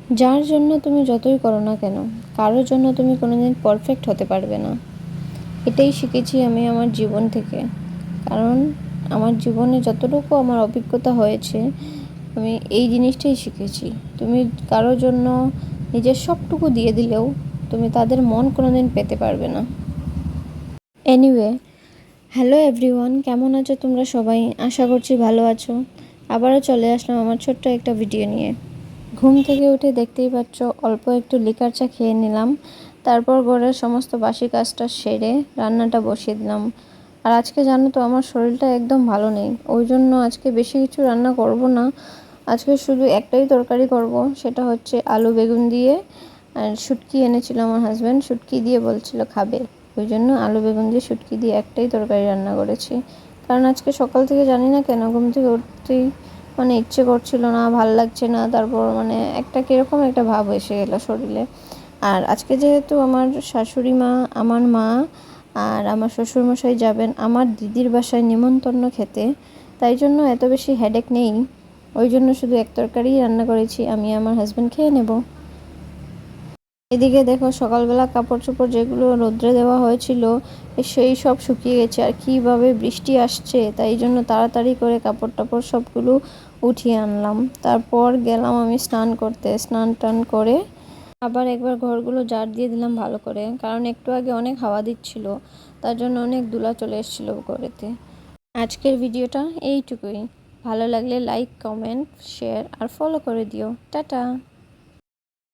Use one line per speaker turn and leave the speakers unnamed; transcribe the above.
যার জন্য তুমি যতই করো না কেন, কারোর জন্য তুমি কোনোদিন পারফেক্ট হতে পারবে না। এটাই শিখেছি আমি আমার জীবন থেকে। কারণ আমার জীবনে যতটুকু আমার অভিজ্ঞতা হয়েছে, আমি এই জিনিসটাই শিখেছি। তুমি কারোর জন্য নিজের সবটুকু দিয়ে দিলেও তুমি তাদের মন কোনোদিন পেতে পারবে না। এনিওয়ে, হ্যালো এভরিওয়ান, কেমন আছো তোমরা সবাই? আশা করছি ভালো আছো। আবারও চলে আসলাম আমার ছোট্ট একটা ভিডিও নিয়ে। ঘুম থেকে উঠে দেখতেই পাচ্ছ অল্প একটু লিকার চা খেয়ে নিলাম। তারপর ঘরের সমস্ত বাসি কাজটা সেরে রান্নাটা বসিয়ে দিলাম। আর আজকে জানো তো আমার শরীরটা একদম ভালো নেই, ওই জন্য আজকে বেশি কিছু রান্না করব না। আজকে শুধু একটাই তরকারি করব, সেটা হচ্ছে আলু বেগুন দিয়ে। আর শুটকি এনেছিল আমার হাজব্যান্ড, শুটকি দিয়ে বলছিল খাবে, ওই জন্য আলু বেগুন দিয়ে শুটকি দিয়ে একটাই তরকারি রান্না করেছি। কারণ আজকে সকাল থেকে জানি না কেন ঘুম থেকে উঠতেই ইচ্ছে করছিল না, ভাল লাগছে না। তারপর একটা কীরকম একটা ভাব এসে গেলো শরীরে। আর আজকে যেহেতু আমার শাশুড়ি মা, আমার মা আর আমার শ্বশুরমশাই যাবেন আমার দিদির বাসায় নিমন্ত্রণ খেতে, তাই জন্য এত বেশি হেডেক নেই। ওই জন্য শুধু এক তরকারিই রান্না করেছি, আমি আমার হাজব্যান্ড খেয়ে নেব। এদিকে দেখো সকালবেলা কাপড় চোপড় যেগুলো রোদ্রে দেওয়া হয়েছিল সেই সব শুকিয়ে গেছে। আর কীভাবে বৃষ্টি আসছে, তাই জন্য তাড়াতাড়ি করে কাপড় টাপড় সবগুলো উঠিয়ে আনলাম। তারপর গেলাম আমি স্নান করতে। স্নান টান করে আবার একবার ঘরগুলো ঝাড় দিয়ে দিলাম ভালো করে, কারণ একটু আগে অনেক হাওয়া দিচ্ছিল, তার জন্য অনেক ধুলা চলে এসেছিলো ঘরেতে। আজকের ভিডিওটা এইটুকুই। ভালো লাগলে লাইক, কমেন্ট, শেয়ার আর ফলো করে দিও। টাটা।